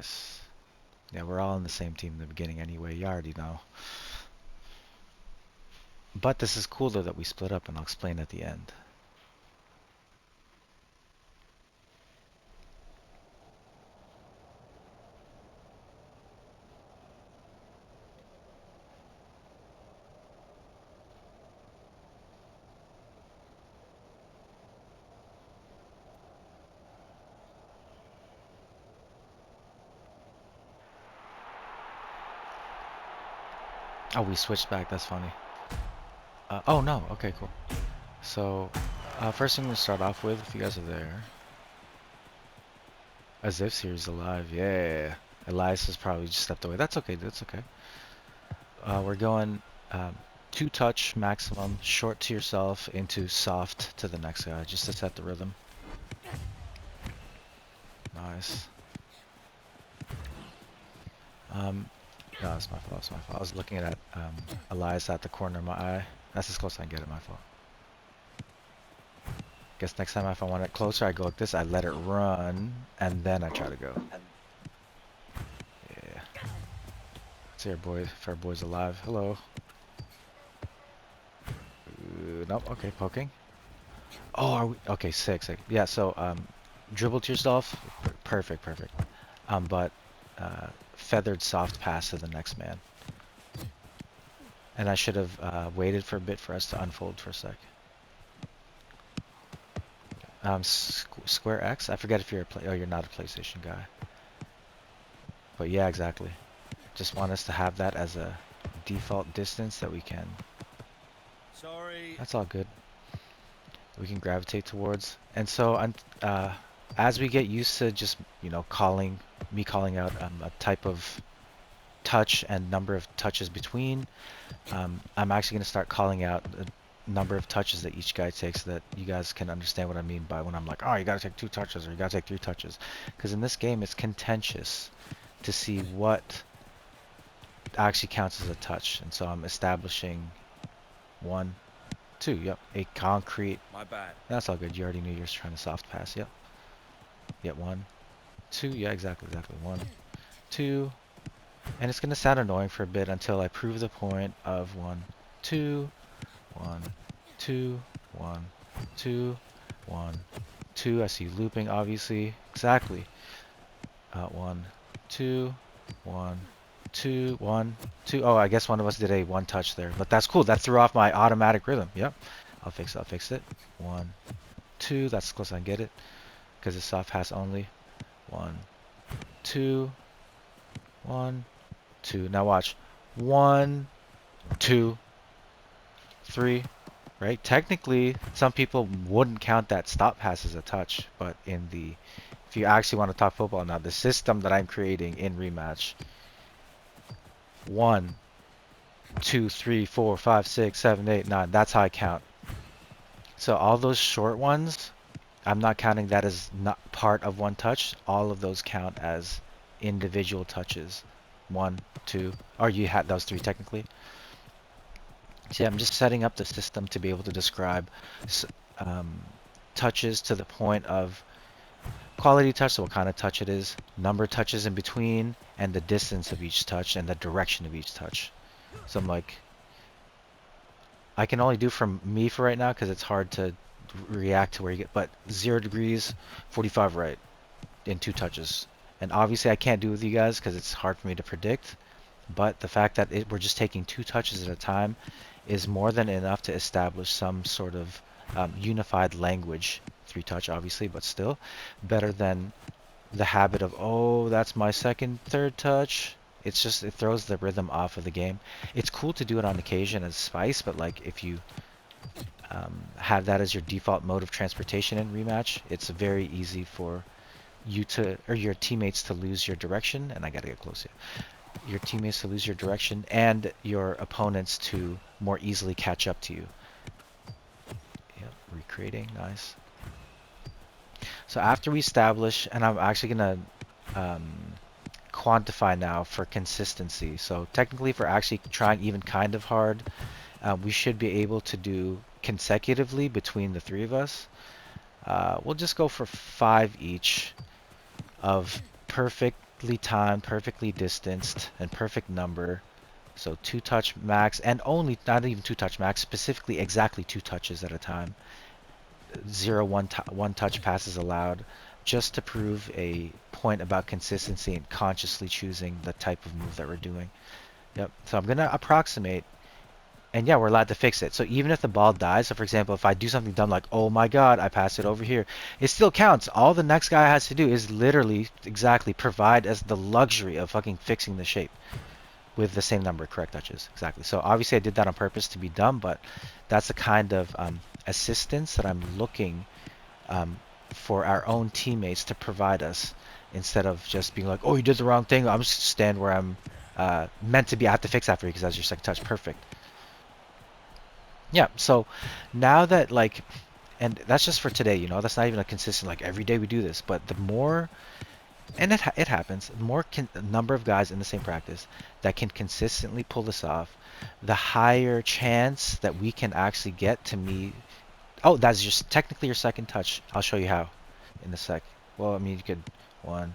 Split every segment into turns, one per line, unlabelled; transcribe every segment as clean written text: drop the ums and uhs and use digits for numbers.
Nice. Yeah, we're all in the same team in the beginning anyway. You already know. But this is cool though that we split up, and I'll explain at the end. Oh, we switched back. That's funny. Oh no. Okay, cool. So, first thing to start off with, if you guys are there, as if series alive. Yeah. Elias has probably just stepped away. That's okay. That's okay. We're going um, 2 touch maximum, short to yourself into soft to the next guy, just to set the rhythm. Nice. No, it's my fault. It's my fault. I was looking at Elias at the corner of my eye. That's as close as I can get it. My fault. Guess next time if I want it closer, I go like this. I let it run, and then I try to go. Yeah. See our boy. If our boy's alive. Hello. Nope. Okay, poking. Oh, are we? Okay, sick. Yeah. So dribble to yourself. Perfect. But feathered soft pass to the next man. And I should have waited for a bit for us to unfold for a sec. Square X? I forget if you're oh, you're not a PlayStation guy. But yeah, exactly. Just want us to have that as a default distance that we can.
Sorry.
That's all good. We can gravitate towards. And so as we get used to just, calling out a type of touch and number of touches between, I'm actually going to start calling out the number of touches that each guy takes so that you guys can understand what I mean by when I'm like, oh, you got to take 2 touches or you got to take 3 touches. Because in this game, it's contentious to see what actually counts as a touch. And so I'm establishing 1, 2, yep, a concrete.
My bad.
That's all good. You already knew you were trying to soft pass, yep. Yep, 1, 2, yeah, exactly. 1, 2. And it's going to sound annoying for a bit until I prove the point of 1, 2, 1, 2, 1, 2, 1, 2. I see looping, obviously. Exactly. 1, 2, 1, 2, 1, 2. Oh, I guess one of us did a 1 touch there, but that's cool. That threw off my automatic rhythm. Yep. I'll fix it. 1, 2. That's as close as I can get it because it's soft pass only. 1, 2, 1, 2. Now watch. 1, 2, 3. Right? Technically, some people wouldn't count that stop pass as a touch, but if you actually want to talk football now, the system that I'm creating in rematch, 1, 2, 3, 4, 5, 6, 7, 8, 9. That's how I count. So all those short ones, I'm not counting that as not part of 1 touch. All of those count as individual touches. 1, 2, or you had those 3 technically. See, I'm just setting up the system to be able to describe touches to the point of quality touch, so what kind of touch it is, number of touches in between, and the distance of each touch and the direction of each touch. So I'm like, I can only do from me for right now because it's hard to react to where you get, but 0 degrees, 45 right in 2 touches. And obviously I can't do it with you guys because it's hard for me to predict, but the fact that we're just taking 2 touches at a time is more than enough to establish some sort of unified language. 3 touch obviously, but still better than the habit of, oh, that's my second, third touch. It's just, it throws the rhythm off of the game. It's cool to do it on occasion as spice, but like if you have that as your default mode of transportation in rematch, it's very easy for you to, or your teammates to lose your direction. And I gotta get close here. Your teammates to lose your direction and your opponents to more easily catch up to you. Yep, recreating, nice. So after we establish, and I'm actually gonna quantify now for consistency. So technically, if we're actually trying even kind of hard, we should be able to do consecutively between the 3 of us. We'll just go for 5 each of perfect perfectly timed, perfectly distanced, and perfect number. So 2 touch max, and only, not even 2 touch max, specifically exactly 2 touches at a time. Zero one touch passes allowed, just to prove a point about consistency and consciously choosing the type of move that we're doing. Yep. So I'm gonna approximate, and yeah, we're allowed to fix it. So even if the ball dies, so for example, if I do something dumb like, oh my god, I passed it over here, it still counts. All the next guy has to do is literally exactly provide us the luxury of fucking fixing the shape with the same number of correct touches. Exactly. So obviously I did that on purpose to be dumb, but that's the kind of assistance that I'm looking um, for our own teammates to provide us, instead of just being like, oh, you did the wrong thing, I'm just stand where I'm meant to be. I have to fix that for you because that's your second touch. Perfect. Yeah, so now that, like, and that's just for today, you know, that's not even a consistent, like, every day we do this, but the more, and it happens, the more number of guys in the same practice that can consistently pull this off, the higher chance that we can actually get to me. Oh, that's just technically your second touch. I'll show you how in a sec. Well, I mean, you could, one,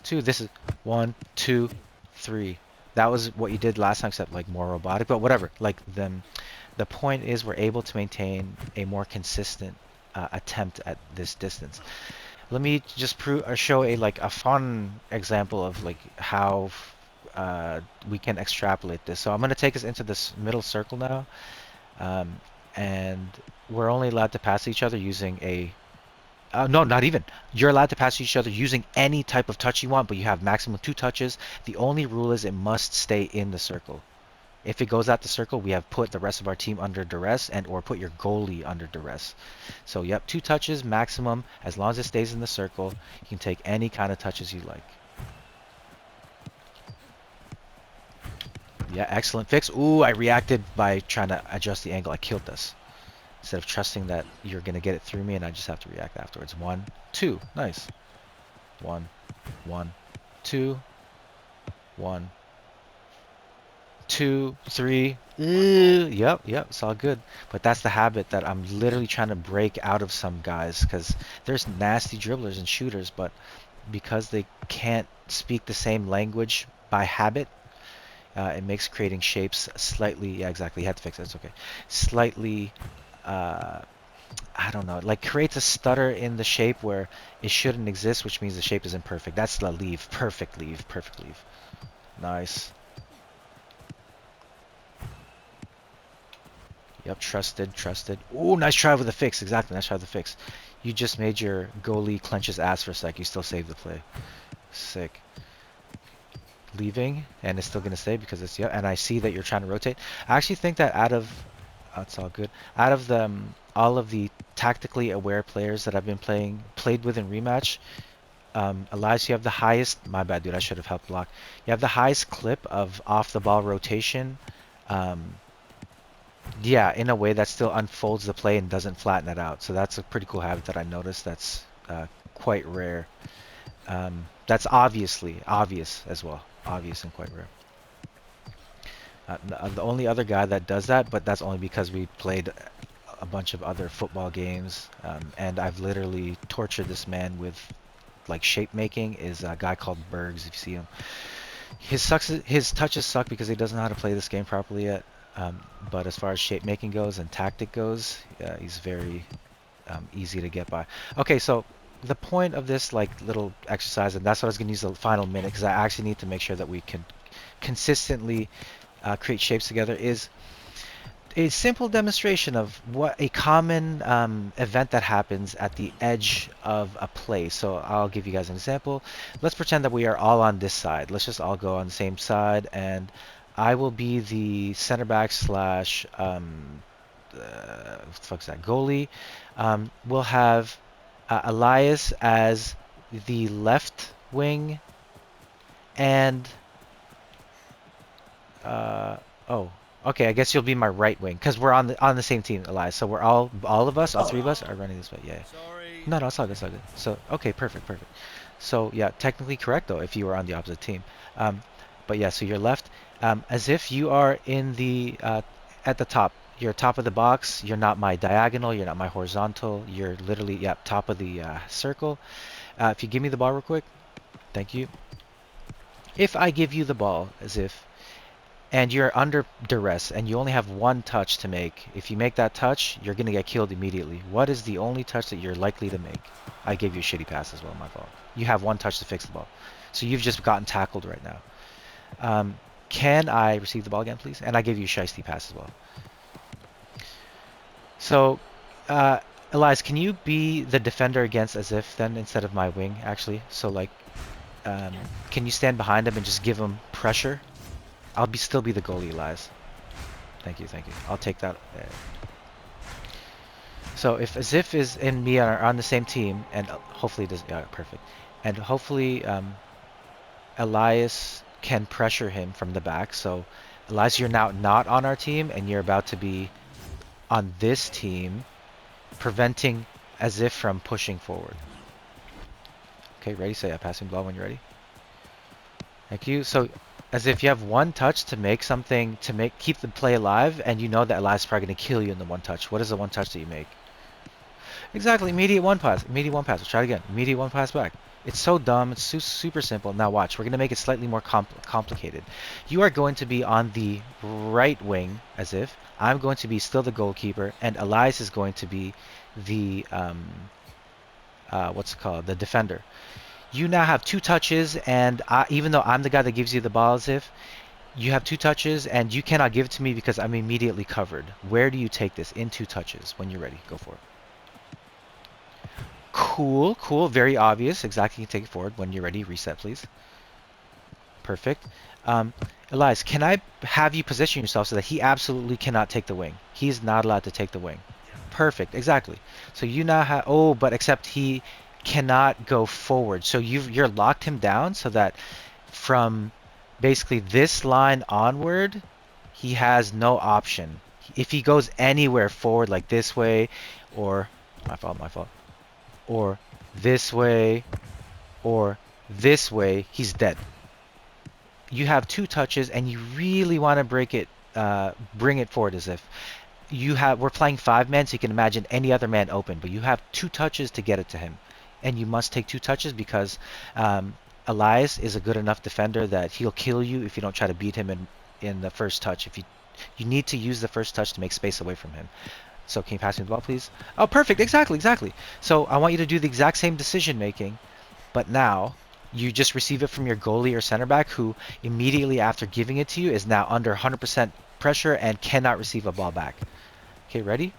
two, this is one, two, three. That was what you did last time, except like more robotic, but whatever. Like, the point is we're able to maintain a more consistent attempt at this distance. Let me just show a like a fun example of like how we can extrapolate this. So I'm going to take us into this middle circle now, um, and we're only allowed to pass each other using a no, not even. You're allowed to pass each other using any type of touch you want, but you have maximum 2 touches. The only rule is it must stay in the circle. If it goes out the circle, we have put the rest of our team under duress, and or put your goalie under duress. So yep, 2 touches maximum. As long as it stays in the circle, you can take any kind of touches you like. Yeah, excellent fix. Ooh, I reacted by trying to adjust the angle. I killed this. Instead of trusting that you're going to get it through me and I just have to react afterwards. 1, 2. Nice. 1, 1, 2, 1, 2, 3. Yep, it's all good. But that's the habit that I'm literally trying to break out of some guys, because there's nasty dribblers and shooters, but because they can't speak the same language by habit, it makes creating shapes slightly, yeah, exactly, you had to fix it, it's okay. Slightly, uh, I don't know, like creates a stutter in the shape where it shouldn't exist, which means the shape is imperfect. That's the leave. Perfect leave. Perfect leave. Nice. Yep, trusted. Ooh, nice try with the fix. Exactly, nice try with the fix. You just made your goalie clench his ass for a sec. You still saved the play. Sick. Leaving, and it's still gonna stay because it's, yeah. And I see that you're trying to rotate. I actually think that out of, it's all good. Out of the all of the tactically aware players that I've been played with in rematch, Elias, you have the highest. My bad, dude. I should have helped block. You have the highest clip of off the ball rotation. Um, Yeah, in a way that still unfolds the play and doesn't flatten it out. So that's a pretty cool habit that I noticed. That's quite rare. That's obviously obvious as well. Obvious and quite rare. The only other guy that does that, but that's only because we played a bunch of other football games, and I've literally tortured this man with like shape making, is a guy called Bergs. If you see him, his touches suck because he doesn't know how to play this game properly yet. But as far as shape making goes and tactic goes, he's very easy to get by. Okay, so the point of this like little exercise, and that's what I was going to use the final minute, because I actually need to make sure that we can consistently create shapes together, is a simple demonstration of what a common event that happens at the edge of a play. So I'll give you guys an example. Let's pretend that we are all on this side. Let's just all go on the same side, and I will be the center back slash what the fuck's that, goalie. We'll have Elias as the left wing, and uh, oh, okay. I guess you'll be my right wing because we're on the same team, Elias. So we're all of us, all three of us are running this way. Yeah.
Sorry.
No, it's all good. It's all good. So okay, perfect. So yeah, technically correct though if you were on the opposite team. Um, but yeah, so you're left, as if you are in the at the top. You're top of the box. You're not my diagonal. You're not my horizontal. You're literally, yeah, top of the circle. If you give me the ball real quick, thank you. If I give you the ball, and you're under duress, and you only have one touch to make, if you make that touch, you're gonna get killed immediately. What is the only touch that you're likely to make? I gave you a shitty pass as well, my fault. You have one touch to fix the ball. So you've just gotten tackled right now. Can I receive the ball again, please? And I gave you a shiesty pass as well. So, Elias, can you be the defender against as if then instead of my wing, actually? So, like, um, can you stand behind him and just give him pressure? I'll still be the goalie, Elias. Thank you, thank you. I'll take that. So if Azif is and me are on the same team, and hopefully it does, yeah, perfect. And hopefully Elias can pressure him from the back. So Elias, you're now not on our team, and you're about to be on this team, preventing Azif from pushing forward. Okay, ready? Say yeah, passing ball when you're ready. Thank you. So as if you have one touch to make something to keep the play alive, and you know that Elias is probably going to kill you in the one touch. What is the one touch that you make? Exactly, immediate one pass. Immediate one pass. Let's try it again. Immediate one pass back. It's so dumb. It's super simple. Now watch. We're going to make it slightly more complicated. You are going to be on the right wing, as if. I'm going to be still the goalkeeper, and Elias is going to be the, what's it called? The defender. You now have two touches, and even though I'm the guy that gives you the ball, as if, you have two touches, and you cannot give it to me because I'm immediately covered. Where do you take this? In two touches. When you're ready, go for it. Cool, cool, very obvious. Exactly, you can take it forward. When you're ready, reset, please. Perfect. Elias, can I have you position yourself so that he absolutely cannot take the wing? He's not allowed to take the wing. Perfect, exactly. So you now have, oh, but except he cannot go forward. So you're locked him down so that from basically this line onward, he has no option. If he goes anywhere forward, like this way, or, my fault, or this way, or this way, he's dead. You have two touches, and you really want to bring it forward as if we're playing 5-man, so you can imagine any other man open, but you have two touches to get it to him, and you must take two touches because Elias is a good enough defender that he'll kill you if you don't try to beat him in the first touch. If you need to use the first touch to make space away from him. So can you pass me the ball, please? Oh, perfect. Exactly. So I want you to do the exact same decision making, but now you just receive it from your goalie or center back, who immediately after giving it to you is now under 100% pressure and cannot receive a ball back. Okay, ready?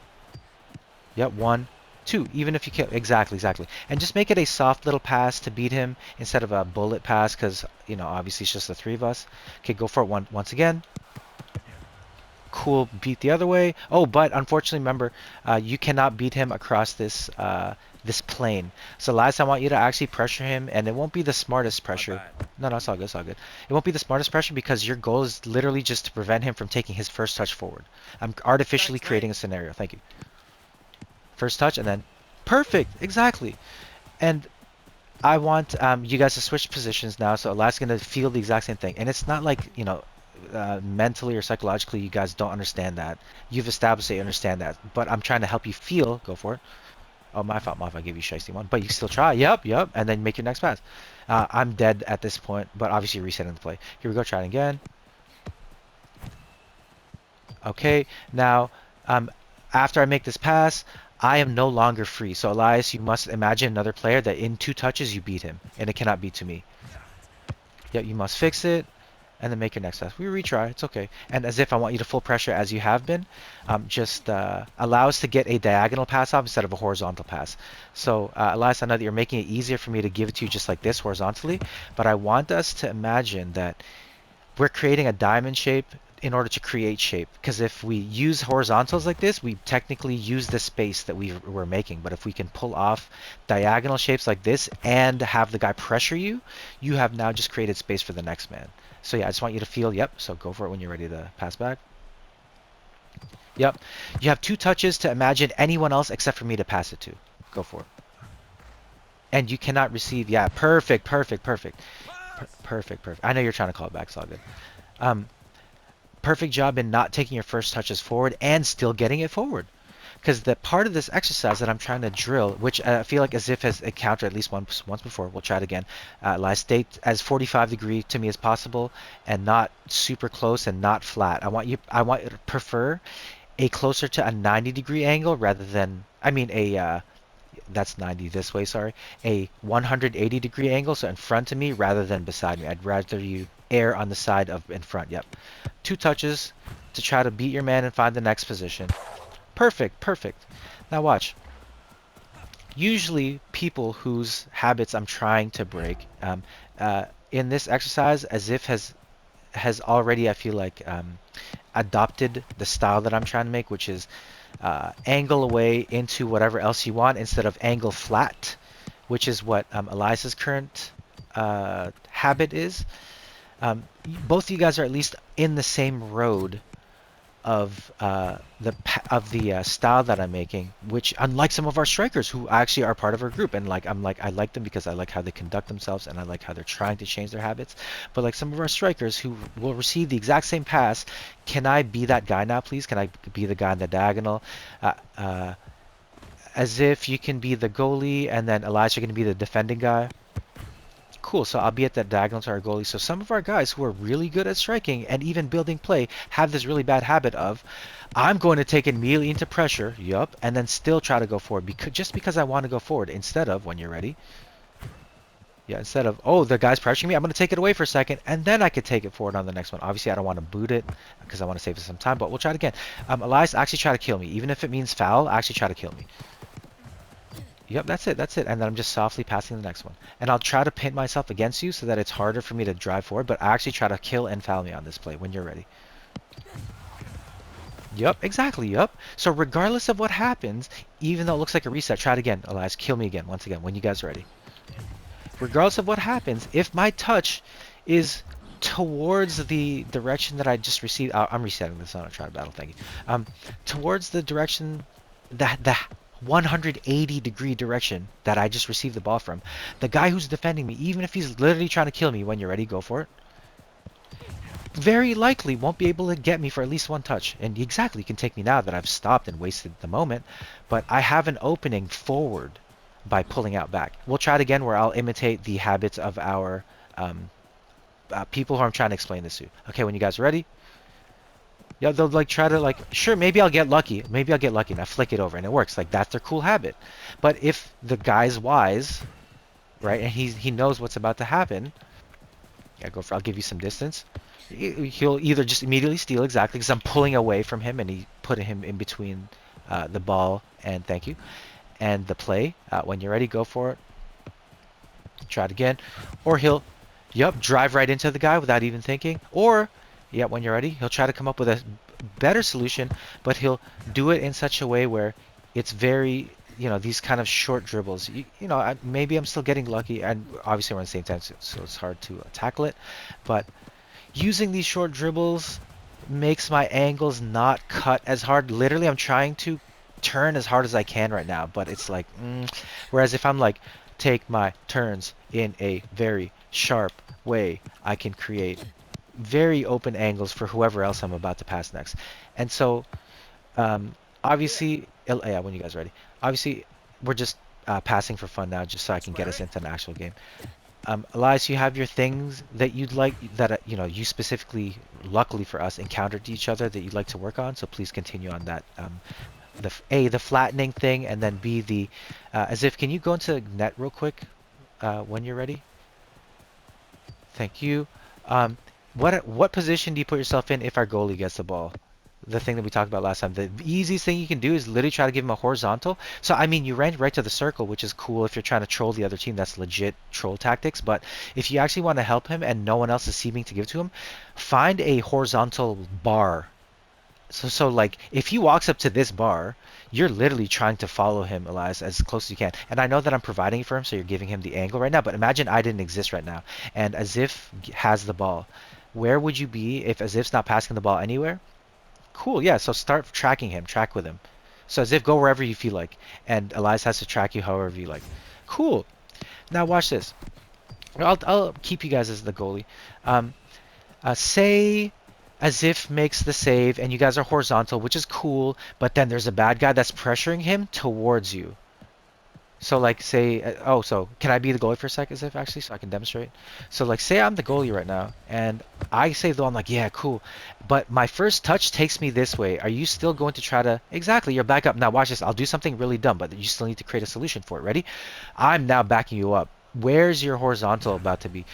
Yep, 1, 2. Even if you can't, exactly. And just make it a soft little pass to beat him instead of a bullet pass, because obviously it's just the three of us. Okay, go for it once again. Cool, beat the other way. Oh, but unfortunately, remember, you cannot beat him across this plane. So last, I want you to actually pressure him, and it won't be the smartest pressure. No, it's all good. It won't be the smartest pressure because your goal is literally just to prevent him from taking his first touch forward. I'm artificially creating a scenario. Thank you. First touch, and then perfect, exactly. And I want you guys to switch positions now, so Elias is going to feel the exact same thing. And it's not like, mentally or psychologically you guys don't understand that. You've established that you understand that. But I'm trying to help you feel. Go for it. Oh, my fault. I gave you shiesty one. But you still try. Yep. And then make your next pass. I'm dead at this point, but obviously resetting the play. Here we go. Try it again. Okay. Now, after I make this pass, I am no longer free. So Elias, you must imagine another player that in two touches you beat him, and it cannot be to me. Yep, you must fix it, and then make your next pass. We retry. It's okay. And as if I want you to full pressure as you have been, just allow us to get a diagonal pass off instead of a horizontal pass. So Elias, I know that you're making it easier for me to give it to you just like this horizontally, but I want us to imagine that we're creating a diamond shape in order to create shape, because if we use horizontals like this, we technically use the space that we're making. But if we can pull off diagonal shapes like this and have the guy pressure you, you have now just created space for the next man. So yeah, I just want you to feel, yep, so go for it when you're ready to pass back. Yep, you have two touches to imagine anyone else except for me to pass it to. Go for it. And you cannot receive, yeah, perfect. Perfect. I know you're trying to call it back, it's all good. Perfect job in not taking your first touches forward and still getting it forward. Because the part of this exercise that I'm trying to drill, which I feel like as if has encountered at least once before, we'll try it again. Lie state as 45-degree to me as possible, and not super close and not flat. I want you to prefer a closer to a 90-degree angle rather than, I mean that's 90 this way, sorry, a 180-degree angle, so in front of me rather than beside me. I'd rather you err on the side of in front. Yep. 2 touches to try to beat your man and find the next position. Perfect, perfect. Now watch. Usually people whose habits I'm trying to break, in this exercise, as if has already, I feel like, adopted the style that I'm trying to make, which is angle away into whatever else you want instead of angle flat, which is what Elias's current habit is. Both of you guys are at least in the same road of the style that I'm making, which unlike some of our strikers who actually are part of our group, and like I like them because I like how they conduct themselves and I like how they're trying to change their habits. But like some of our strikers who will receive the exact same pass, can I be that guy now, please? Can I be the guy in the diagonal? Uh, uh, as if you can be the goalie, and then Elias, you're going to be the defending guy. Cool, so I'll be at that diagonal to our goalie. So some of our guys who are really good at striking and even building play have this really bad habit of, I'm going to take it immediately into pressure, yup, and then still try to go forward just because I want to go forward instead of, when you're ready, yeah, instead of, oh, the guy's pressuring me, I'm going to take it away for a second, and then I could take it forward on the next one. Obviously, I don't want to boot it because I want to save some time, but we'll try it again. Elias, actually try to kill me. Even if it means foul, actually try to kill me. Yep, that's it, that's it. And then I'm just softly passing the next one. And I'll try to pin myself against you so that it's harder for me to drive forward, but I actually try to kill and foul me on this play when you're ready. Yep, exactly, yep. So regardless of what happens, even though it looks like a reset, try it again. Elias, kill me again, once again, when you guys are ready. Regardless of what happens, if my touch is towards the direction that I just received, I'm resetting this on a try to battle, thank you. Towards the direction that the 180-degree direction that I just received the ball from, the guy who's defending me, even if he's literally trying to kill me, when you're ready, go for it, very likely won't be able to get me for at least one touch. And exactly, you can take me now that I've stopped and wasted the moment, but I have an opening forward by pulling out back. We'll try it again where I'll imitate the habits of our people who I'm trying to explain this to. Okay, when you guys are ready, yeah, they'll like try to like, sure, maybe I'll get lucky. Maybe I'll get lucky and I flick it over and it works. Like that's their cool habit. But if the guy's wise, right, and he knows what's about to happen, yeah, go for. I'll give you some distance. He'll either just immediately steal exactly because I'm pulling away from him and he put him in between the ball and thank you and the play. When you're ready, go for it. Try it again, or he'll, yep, drive right into the guy without even thinking, or yeah, when you're ready, he'll try to come up with a better solution, but he'll do it in such a way where it's very, these kind of short dribbles. Maybe I'm still getting lucky, and obviously we're on the same time, so it's hard to tackle it. But using these short dribbles makes my angles not cut as hard. Literally, I'm trying to turn as hard as I can right now, but it's like, whereas if I'm like, take my turns in a very sharp way, I can create very open angles for whoever else I'm about to pass next. And so, obviously, yeah, when you guys are ready. Obviously, we're just passing for fun now, just so I can get us into an actual game. Elias, you have your things that you'd like, that you specifically, luckily for us, encountered each other that you'd like to work on. So please continue on that. The flattening thing, and then B, the as if. Can you go into net real quick when you're ready? Thank you. What position do you put yourself in if our goalie gets the ball? The thing that we talked about last time. The easiest thing you can do is literally try to give him a horizontal. So, I mean, you ran right to the circle, which is cool if you're trying to troll the other team. That's legit troll tactics. But if you actually want to help him and no one else is seeming to give to him, find a horizontal bar. So like, if he walks up to this bar, you're literally trying to follow him, Elias, as close as you can. And I know that I'm providing it for him, so you're giving him the angle right now. But imagine I didn't exist right now, and As If has the ball. Where would you be if As If's not passing the ball anywhere? Cool, yeah, so start tracking him, track with him. So As If, go wherever you feel like, and Elias has to track you however you like. Cool. Now watch this. I'll keep you guys as the goalie. Say as if makes the save, and you guys are horizontal, which is cool, but then there's a bad guy that's pressuring him towards you. So like say, oh, so can I be the goalie for a sec, as if actually, so I can demonstrate? So like say I'm the goalie right now, and I say though, I'm like, yeah, cool, but my first touch takes me this way. Are you still going to try to, exactly, you're back up. Now watch this, I'll do something really dumb, but you still need to create a solution for it. Ready? I'm now backing you up. Where's your horizontal about to be?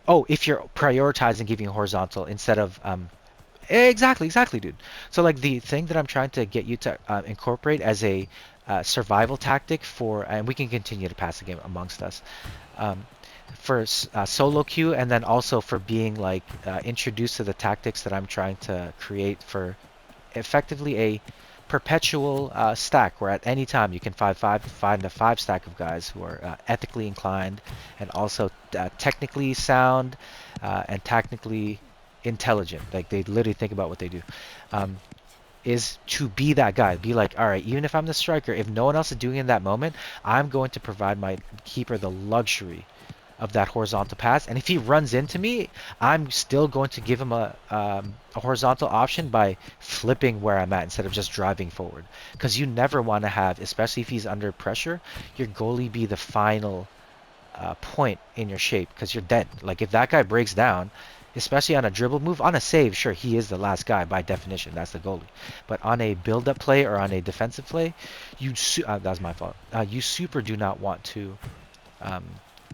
Oh, if you're prioritizing giving horizontal instead of exactly, exactly, dude. So like the thing that I'm trying to get you to incorporate as a survival tactic for, and we can continue to pass the game amongst us, um, for solo queue, and then also for being like introduced to the tactics that I'm trying to create for effectively a perpetual stack where at any time you can find a five stack of guys who are ethically inclined and also technically sound and technically intelligent. Like they literally think about what they do. Um, is to be that guy. Be like, all right, even if I'm the striker, if no one else is doing it in that moment, I'm going to provide my keeper the luxury of that horizontal pass. And if he runs into me, I'm still going to give him a horizontal option by flipping where I'm at instead of just driving forward. Because you never want to have, especially if he's under pressure, your goalie be the final point in your shape because you're dead. Like if that guy breaks down, especially on a dribble move, on a save, sure, he is the last guy by definition. That's the goalie. But on a build-up play or on a defensive play, that was my fault. You super do not want to um,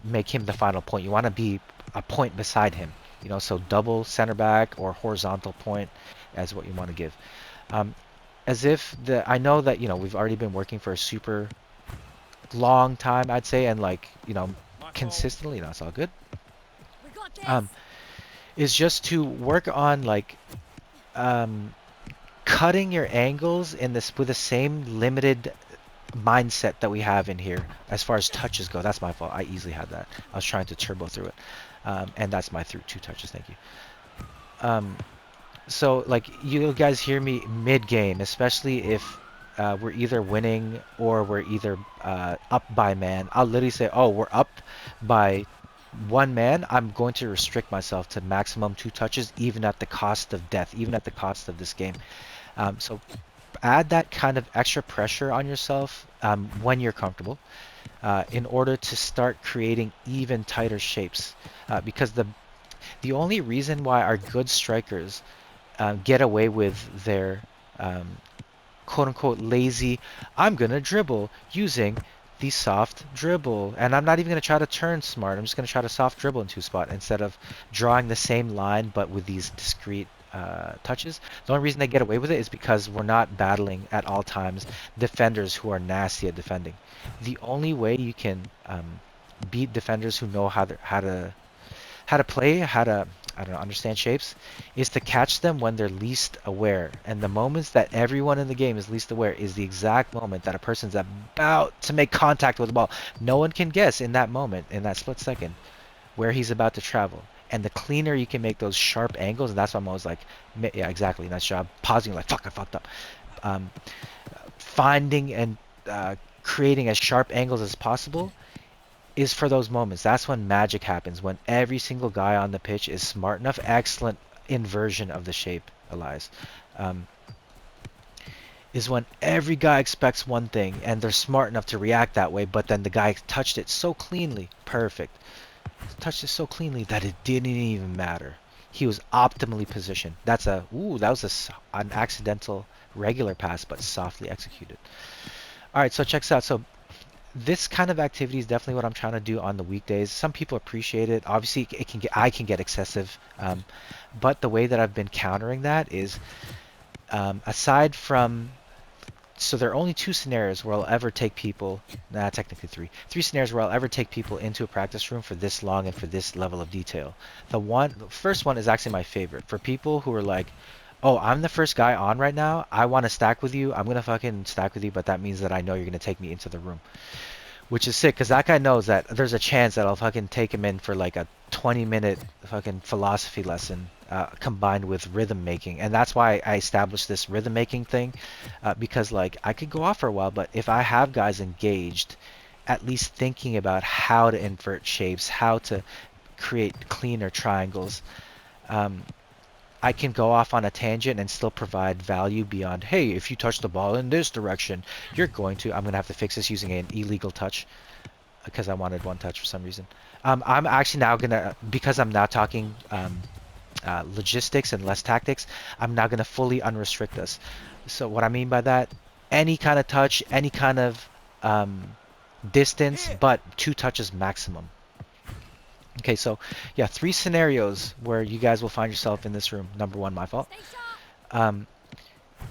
make him the final point. You want to be a point beside him. You know, so double center back or horizontal point as what you want to give. Um, as if I know that we've already been working for a super long time, I'd say, and like
My fault.
consistently. That's all good.
We got
Um,
this.
is just to work on like um, cutting your angles in this with the same limited mindset that we have in here as far as touches go. That's my fault. I easily had that. I was trying to turbo through it. And that's my through two touches. Thank you. Um, so like you guys hear me mid game, especially if we're either winning or we're either up by man. I'll literally say, oh, we're up by one man. I'm going to restrict myself to maximum two touches, even at the cost of death, even at the cost of this game. So add that kind of extra pressure on yourself when you're comfortable in order to start creating even tighter shapes. Because the only reason why our good strikers get away with their um, quote unquote lazy, I'm gonna dribble using the soft dribble. And I'm not even gonna try to turn smart. I'm just gonna try to soft dribble into spot instead of drawing the same line but with these discrete touches. The only reason they get away with it is because we're not battling at all times defenders who are nasty at defending. The only way you can beat defenders who know how to play, how to, I don't know, understand shapes, is to catch them when they're least aware. And the moments that everyone in the game is least aware is the exact moment that a person's about to make contact with the ball. No one can guess in that moment, in that split second, where he's about to travel. And the cleaner you can make those sharp angles, and that's why I'm always like, yeah, exactly, nice job. Pausing like, fuck, I fucked up. Um, Finding and creating as sharp angles as possible is for those moments. That's when magic happens, when every single guy on the pitch is smart enough. Excellent inversion of the shape, Elias. Um, is when every guy expects one thing and they're smart enough to react that way, but then the guy touched it so cleanly, perfect. Touched it so cleanly that it didn't even matter. He was optimally positioned. That was an accidental regular pass, but softly executed. All right, so check this out. So this kind of activity is definitely what I'm trying to do on the weekdays. Some people appreciate it. Obviously, I can get excessive, but the way that I've been countering that is, aside from, so there are only two scenarios where I'll ever take people, technically three scenarios where I'll ever take people into a practice room for this long and for this level of detail. The first one is actually my favorite for people who are like, oh, I'm the first guy on right now. I want to stack with you. I'm gonna fucking stack with you, but that means that I know you're gonna take me into the room. Which is sick, because that guy knows that there's a chance that I'll fucking take him in for like a 20-minute fucking philosophy lesson combined with rhythm making. And that's why I established this rhythm making thing, because like I could go off for a while, but if I have guys engaged, at least thinking about how to invert shapes, how to create cleaner triangles, um, I can go off on a tangent and still provide value beyond, hey, if you touch the ball in this direction, you're going to, I'm going to have to fix this using an illegal touch because I wanted one touch for some reason. I'm actually now going to, because I'm now talking logistics and less tactics, I'm now going to fully unrestrict us. So what I mean by that, any kind of touch, any kind of distance,
Here.
but 2 touches maximum. Okay, so yeah, 3 scenarios where you guys will find yourself in this room. Number 1, my fault. Um,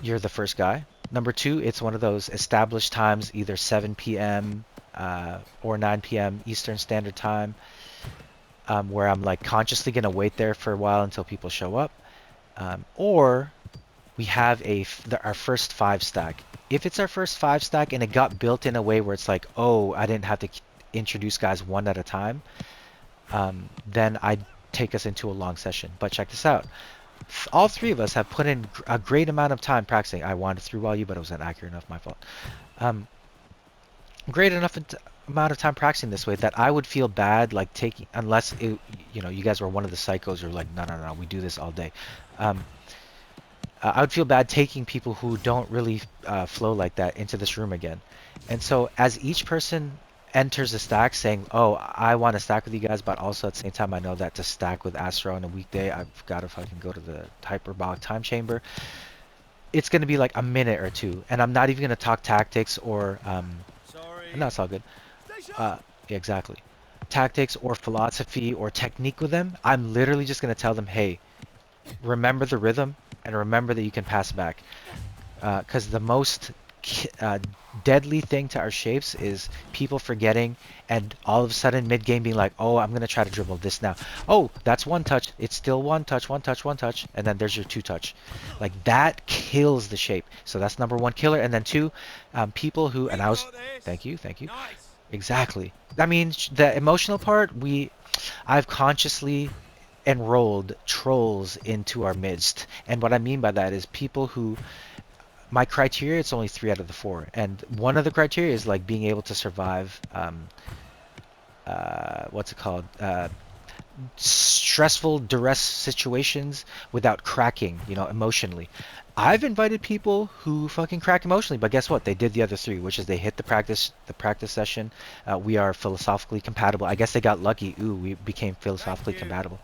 you're the first guy. Number 2, it's one of those established times, either 7 p.m. Or 9 p.m. Eastern Standard Time, where I'm like consciously gonna wait there for a while until people show up. Or we have our first 5 stack. If it's our first 5 stack and it got built in a way where it's like, oh, I didn't have to introduce guys one at a time, then I'd take us into a long session. But check this out. All 3 of us have put in a great amount of time practicing. I wanted through while you, but it wasn't accurate enough, my fault. Great enough amount of time practicing this way that I would feel bad like taking, unless it, you guys were one of the psychos who are like, no, no, no, we do this all day. I would feel bad taking people who don't really flow like that into this room again. And so as each person enters the stack saying, oh, I want to stack with you guys, but also at the same time I know that to stack with Astro on a weekday, I've got to fucking go to the Hyperbolic Time Chamber. It's going to be like a minute or two, and I'm not even going to talk tactics or
Sorry.
no, it's all good.
Stay
Yeah,
sharp.
exactly. Tactics or philosophy or technique with them. I'm literally just going to tell them, hey, remember the rhythm and remember that you can pass back. Because the most deadly thing to our shapes is people forgetting and all of a sudden mid-game being like, oh, I'm going to try to dribble this now. Oh, that's 1 touch. It's still 1 touch, 1 touch, 1 touch. And then there's your 2 touch. Like that kills the shape. So that's number 1 killer. And then 2, people who, and
We
I was,
got this.
thank you, thank you.
Nice.
Exactly. I mean, the emotional part, I've consciously enrolled trolls into our midst. And what I mean by that is people who, my criteria, it's only 3 out of the 4. And one of the criteria is like being able to survive, what's it called? Stressful duress situations without cracking, emotionally. I've invited people who fucking crack emotionally, but guess what? They did the other 3, which is they hit the practice session. We are philosophically compatible. I guess they got lucky. Ooh, we became
Thank
philosophically
you.
compatible.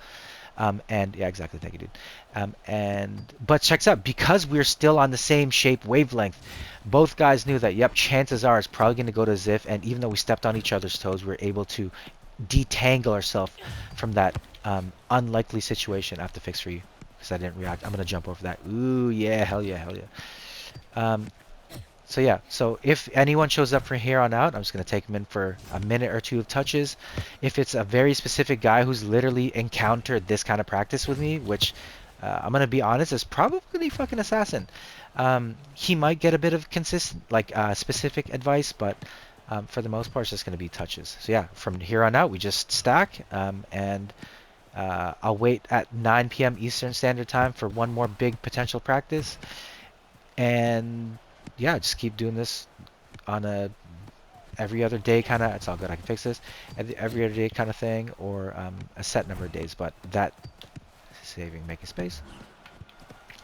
And yeah, exactly. Thank you, dude. But checks out, because we're still on the same shape wavelength, both guys knew that, yep, chances are it's probably going to go to Ziff. And even though we stepped on each other's toes, we were able to detangle ourselves from that unlikely situation. I have to fix for you because I didn't react. I'm going to jump over that. Ooh, yeah, hell yeah, hell yeah. So yeah, so if anyone shows up from here on out, I'm just going to take them in for a minute or 2 of touches. If it's a very specific guy who's literally encountered this kind of practice with me, which I'm going to be honest, is probably fucking assassin. He might get a bit of consistent, like specific advice, but for the most part, it's just going to be touches. So yeah, from here on out, we just stack, and I'll wait at 9 p.m. Eastern Standard Time for one more big potential practice. And yeah, just keep doing this on a every other day kind of. It's all good. I can fix this. Every other day kind of thing, or a set number of days. But that saving, making space.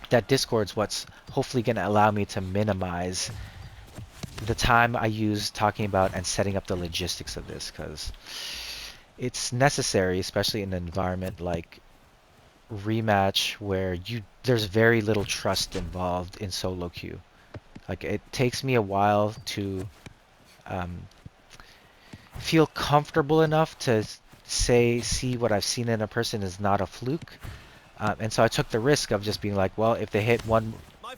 That Discord's what's hopefully going to allow me to minimize the time I use talking about and setting up the logistics of this, because it's necessary, especially in an environment like rematch where there's very little trust involved in solo queue. Like it takes me a while to um, feel comfortable enough to see what I've seen in a person is not a fluke. And so I took the risk of just being like, well, if they hit
My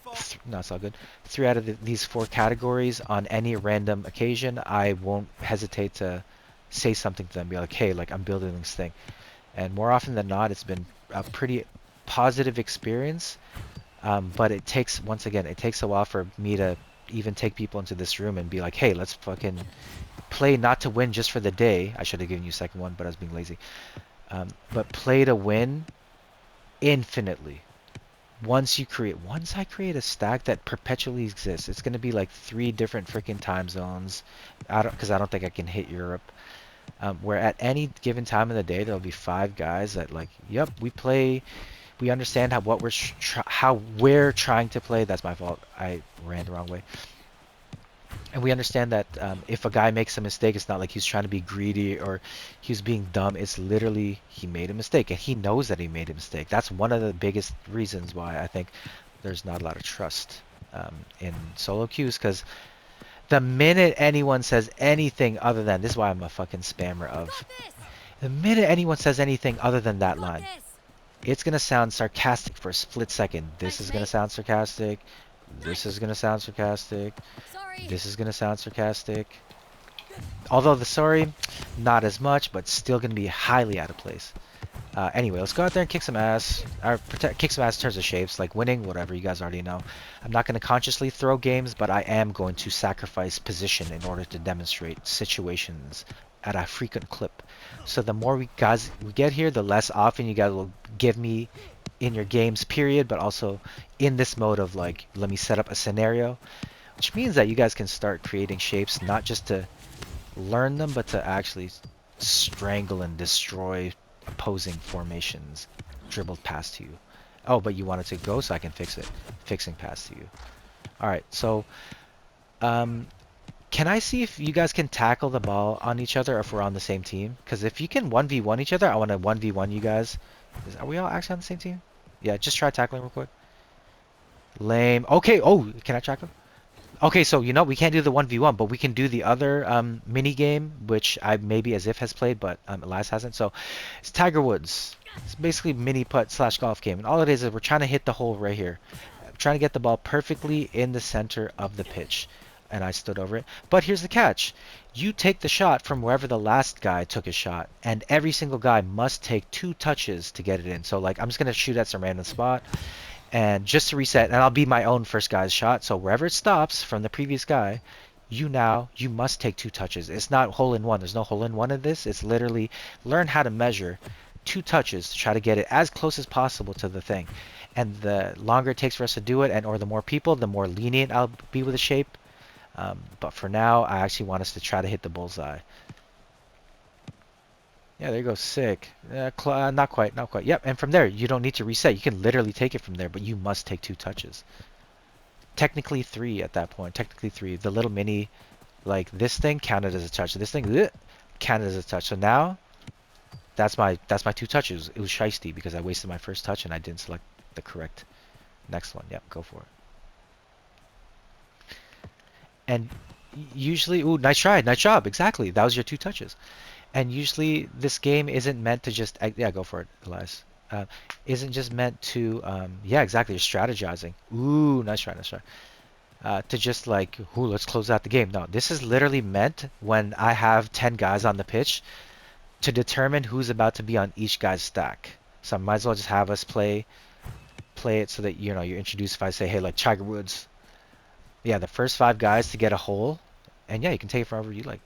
fault.
no, it's all good. 3 out of these 4 categories on any random occasion, I won't hesitate to say something to them, be like, hey, like I'm building this thing. And more often than not, it's been a pretty positive experience. But once again, it takes a while for me to even take people into this room and be like, hey, let's fucking play not to win just for the day. I should have given you a second one, but I was being lazy. But play to win infinitely. Once I create a stack that perpetually exists, it's going to be like 3 different freaking time zones. Because I don't think I can hit Europe. Where at any given time of the day, there'll be 5 guys that like, yep, we play We understand how we're trying to play. That's my fault. I ran the wrong way. And we understand that if a guy makes a mistake, it's not like he's trying to be greedy or he's being dumb. It's literally he made a mistake, and he knows that he made a mistake. That's one of the biggest reasons why I think there's not a lot of trust in solo queues, because the minute anyone says anything other than, this is why I'm a fucking spammer of, the minute anyone says anything other than that line, it's gonna sound sarcastic for a split second. This is gonna sound sarcastic. This is gonna sound sarcastic. This is gonna sound sarcastic. Although the sorry, not as much, but still gonna be highly out of place. Anyway, let's go out there and kick some ass. Or kick some ass in terms of shapes, like winning, whatever, you guys already know. I'm not going to consciously throw games, but I am going to sacrifice position in order to demonstrate situations at a frequent clip. So the more we get here, the less often you guys will give me in your games, period, but also in this mode of like, let me set up a scenario, which means that you guys can start creating shapes, not just to learn them, but to actually strangle and destroy opposing formations dribbled past you. Oh, but you wanted to go, so I can fix it. Fixing past you. Alright, so can I see if you guys can tackle the ball on each other if we're on the same team? Because if you can 1v1 each other, I want to 1v1 you guys. Are we all actually on the same team? Yeah, just try tackling real quick. Lame. Okay, oh, can I tackle? Okay, so you know we can't do the 1v1, but we can do the other mini game, which I maybe as if has played, but Elias hasn't. So it's Tiger Woods. It's basically mini putt slash golf game, and all it is we're trying to hit the hole right here, trying to get the ball perfectly in the center of the pitch. And I stood over it. But here's the catch: you take the shot from wherever the last guy took his shot, and every single guy must take 2 touches to get it in. So like I'm just gonna shoot at some random spot. And just to reset, and I'll be my own first guy's shot. So wherever it stops from the previous guy, you must take 2 touches. It's not hole in one. There's no hole in one in this. It's literally learn how to measure 2 touches to try to get it as close as possible to the thing. And the longer it takes for us to do it, and or the more people, the more lenient I'll be with the shape. But for now, I actually want us to try to hit the bullseye. Yeah, there you go. Sick. Not quite, not quite. Yep, and from there, you don't need to reset. You can literally take it from there, but you must take 2 touches. Technically 3 at that point. Technically 3. The little mini, like this thing, counted as a touch. This thing, counted as a touch. So now, that's my 2 touches. It was shiesty because I wasted my first touch and I didn't select the correct next one. Yep, go for it. And usually, ooh, nice try, nice job. Exactly, that was your 2 touches. And usually this game isn't meant to just, yeah, go for it, Elias. Isn't just meant to, yeah, exactly, you're strategizing. Ooh, nice try, nice try. To just like, ooh, let's close out the game. No, this is literally meant when I have 10 guys on the pitch to determine who's about to be on each guy's stack. So I might as well just have us play it so that, you know, you're introduced. If I say, hey, like Tiger Woods, yeah, the first 5 guys to get a hole, and yeah, you can take it from wherever you like.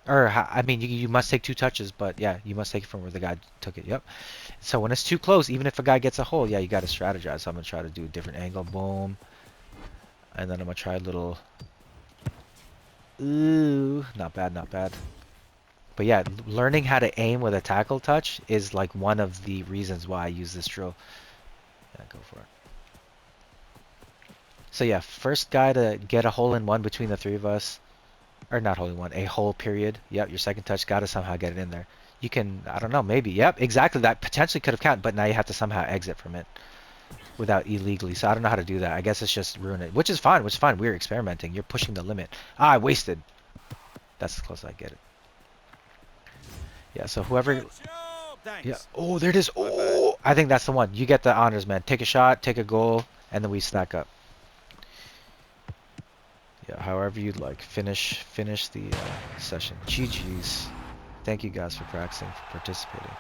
Or, I mean, you must take 2 touches, but yeah, you must take it from where the guy took it. Yep. So when it's too close, even if a guy gets a hole, yeah, you got to strategize. So I'm going to try to do a different angle. Boom. And then I'm going to try a little... Ooh, not bad, not bad. But yeah, learning how to aim with a tackle touch is like one of the reasons why I use this drill. Yeah, go for it. So yeah, first guy to get a hole in one between the 3 of us. Or not hole in one, a hole period. Yep, your second touch got to somehow get it in there. You can, I don't know, maybe. Yep, exactly. That potentially could have counted, but now you have to somehow exit from it without illegally. So I don't know how to do that. I guess it's just ruin it, which is fine. Which is fine. We're experimenting. You're pushing the limit. Ah, I wasted. That's as close as I get it. Yeah. So whoever. Yeah. Oh, there it is. Oh, I think that's the one. You get the honors, man. Take a shot, take a goal, and then we stack up. Yeah, however you'd like. Finish the session. GG's. Thank you guys for practicing, for participating.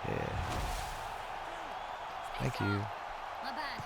Yeah. Thank you.
My bad.